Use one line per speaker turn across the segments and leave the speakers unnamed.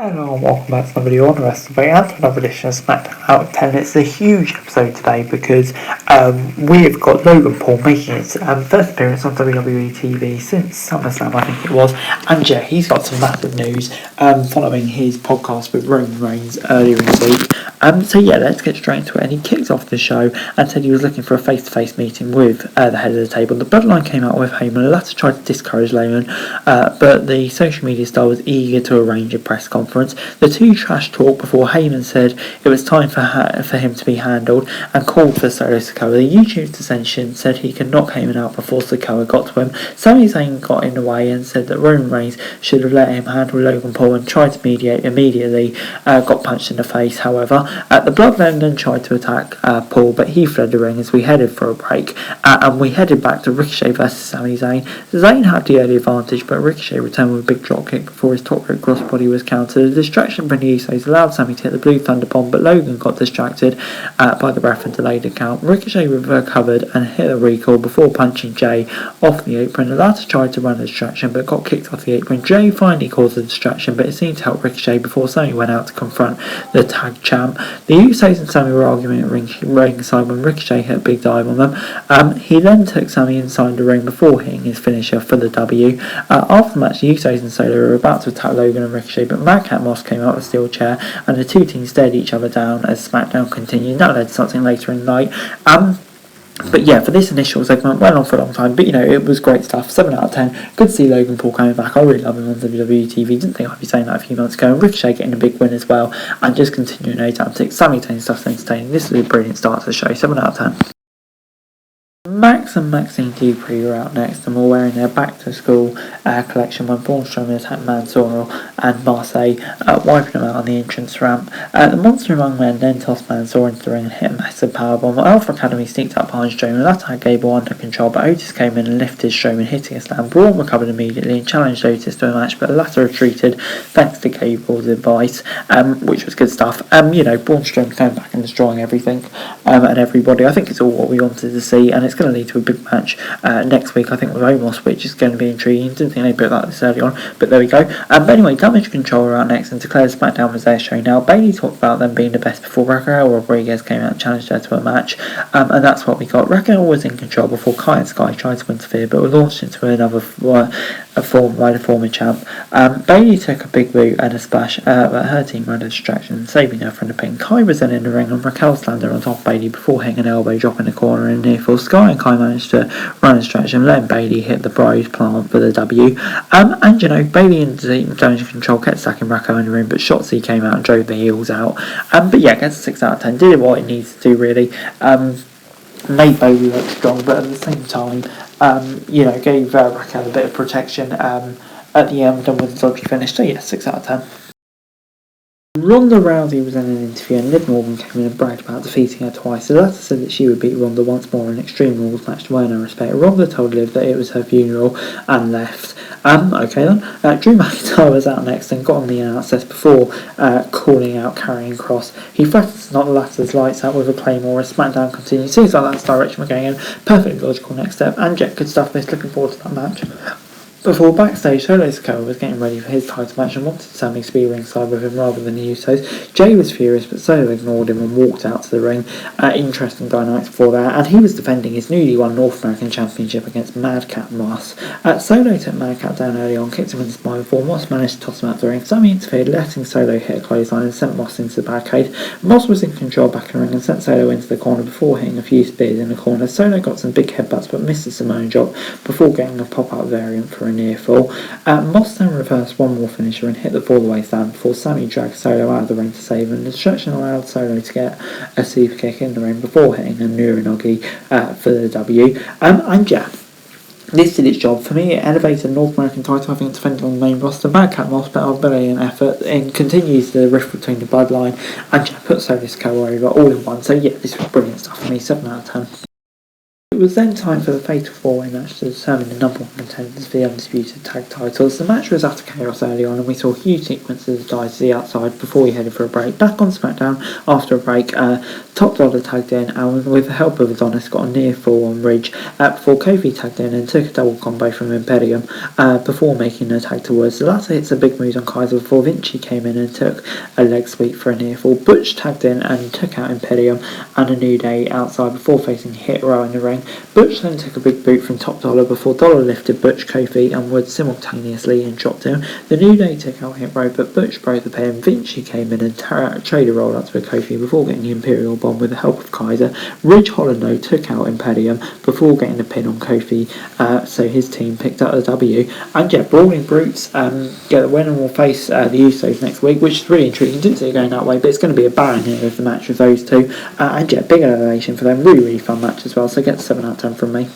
Hello and welcome back to another video on the rest of the and to another edition of Smackdown Out of 10. It's a huge episode today because we've got Logan Paul making his first appearance on WWE TV since SummerSlam, I think it was. And yeah, he's got some massive news following his podcast with Roman Reigns earlier in the week. So yeah, let's get straight into it. And he kicked off the show and said he was looking for a face-to-face meeting with the head of the table. The bloodline came out with Heyman. The latter tried to discourage Logan, but the social media star was eager to arrange a press conference. The two trash talked before Heyman said it was time for him to be handled and called for Solo Sikoa. The YouTube dissension said he could knock Heyman out before Sikoa got to him. Sami Zayn got in the way and said that Roman Reigns should have let him handle Logan Paul and tried to mediate immediately. Got punched in the face, however. The Bloodline then tried to attack Paul, but he fled the ring as we headed for a break. And we headed back to Ricochet versus Sami Zayn. Zayn had the early advantage, but Ricochet returned with a big drop kick before his top rope crossbody was countered. The distraction from the Usos allowed Sami to hit the Blue Thunder Bomb, but Logan got distracted by the ref and delayed the count. Ricochet recovered and hit a recall before punching Jay off the apron. The latter tried to run a distraction but got kicked off the apron. Jay finally caused a distraction, but it seemed to help Ricochet before Sami went out to confront the tag champ. The Usos and Sami were arguing at ringside when Ricochet hit a big dive on them. He then took Sami inside the ring before hitting his finisher for the W. After the match, the Usos and Solo were about to attack Logan and Ricochet, but Madcap Moss came out with a steel chair and the two teams stared each other down as SmackDown continued. That led to something later in the night. But yeah, for this initial segment, went on for a long time, but it was great stuff. 7 out of 10. Good to see Logan Paul coming back. I really love him on WWE TV. Didn't think I'd be saying that a few months ago. And Ricochet getting a big win as well, and just continuing those antics. Sami Zayn stuff's entertaining. This is a brilliant start to the show. 7 out of 10. Max and Maxine Dupree are out next and were wearing their back-to-school collection when Braun Strowman attacked Mansoor and Marseille, wiping them out on the entrance ramp. The Monster Among Men then tossed Mansoor into the ring and hit a massive powerbomb. Alpha Academy sneaked up behind Strowman. That had Gable under control, but Otis came in and lifted Strowman, hitting a slam. Braun recovered immediately and challenged Otis to a match, but the latter retreated thanks to Gable's advice, which was good stuff. Braun Strowman came back and destroying everything and everybody. I think it's all what we wanted to see, and it's going to lead to a big match next week, I think, with Omos, which is going to be intriguing. Didn't think they put that this early on, but there we go. But anyway, Damage Control are out next and declared SmackDown was their show. Now, Bayley talked about them being the best before Raquel Rodriguez came out and challenged her to a match, and that's what we got. Raquel was in control before Kai and Sky tried to interfere, but were launched into another form by the former champ. Bayley took a big boot and a splash, but her team ran a distraction, saving her from the pin. Kai was then in the ring and Raquel slammed her on top of Bayley before hitting an elbow drop in the corner and near fall. Sky and Kai managed to run a distraction, letting Bayley hit the Bros plant for the W. Bayley and Damage Control kept stacking Raquel in the ring, but Shotzi came out and drove the heels out. But yeah, gets a 6 out of 10. Did what it needs to do, really. Made Bayley look strong, but at the same time, gave Raquel a bit of protection at the end, and with a dodgy finish. So yeah, 6 out of 10. Ronda Rousey was in an interview and Liv Morgan came in and bragged about defeating her twice. The latter said that she would beat Ronda once more in Extreme Rules match to earn her respect. Ronda told Liv that it was her funeral and left. Okay then. Drew McIntyre was out next and got on the announce desk before calling out Karrion Kross. He threatened to knock the latter's lights out with a claymore as SmackDown continued. Seems like that's the direction we're going in. Perfectly logical next step, and yeah, good stuff. Looking forward to that match. Before backstage, Solo Sikoa was getting ready for his title match and wanted Sami to be ringside with him rather than the Usos. Jay was furious, but Solo ignored him and walked out to the ring. Interesting dynamics before that, and he was defending his newly won North American Championship against Madcap Moss. Solo took Madcap down early on, kicked him in the spine before Moss managed to toss him out the ring. Sami interfered, letting Solo hit a clothesline and sent Moss into the barricade. Moss was in control back in the ring and sent Solo into the corner before hitting a few spears in the corner. Solo got some big headbutts but missed a Samoan drop before getting a pop-up variant for a near fall. Moss then reversed one more finisher and hit the fall-away slam before Sami dragged Solo out of the ring to save him. The distraction allowed Solo to get a super kick in the ring before hitting a Nurinogi for the W. And yeah, this did its job. For me, it elevated the North American title, I think, defended on the main roster. Madcap Moss put a brilliant effort and continues the rift between the bloodline, and yeah, put Solo Sikoa over all in one. So yeah, this was brilliant stuff for me. 7 out of 10. It was then time for the Fatal 4-Way match to determine the number 1 contenders for the Undisputed Tag titles. The match was utter chaos early on and we saw huge sequences of dives to the outside before we headed for a break. Back on Smackdown, after a break, Top Dollar tagged in and with the help of Adonis got a near fall on Ridge before Kofi tagged in and took a double combo from Imperium before making a tag towards the latter. Hits a big move on Kaiser before Vinci came in and took a leg sweep for a near fall. Butch tagged in and took out Imperium and a New Day outside before facing Hit Row in the ring. Butch then took a big boot from Top Dollar before Dollar lifted Butch, Kofi and Woods simultaneously and dropped him. The New Day took out Hit Row but Butch broke the pair and Vinci came in and traded roll up to Kofi before getting the Imperial Bomb with the help of Kaiser. Ridge Holland took out Imperium before getting the pin on Kofi, so his team picked up the W. And yeah, Brawling Brutes get the win and will face the Usos next week, which is really intriguing. Didn't see it going that way, but it's going to be a banger here of the match with those two. And yeah, big elevation for them. Really fun match as well, so get 7 out of 10 from me.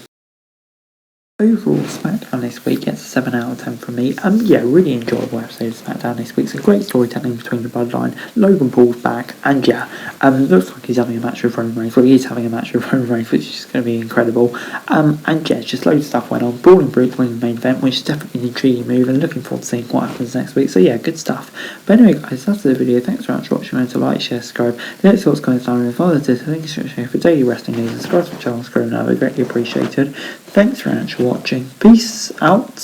Overall, Smackdown this week gets a 7 out of 10 from me. Yeah, really enjoyable episode of Smackdown this week. Some great storytelling between the Bloodline. Logan Paul's back, and yeah, looks like he's having a match with Roman Reigns. Well, he is having a match with Roman Reigns, which is going to be incredible. And yeah, just loads of stuff went on. Brawling Brutes winning the main event, which is definitely an intriguing move, and looking forward to seeing what happens next week. So yeah, good stuff. But anyway, guys, that's the video. Thanks very much for watching. Remember to like, share, subscribe. Let us know what's going on with others. Thanks for daily wrestling news. Subscribe to the channel, subscribe now. They're greatly appreciated. Thanks very much for watching. Peace out.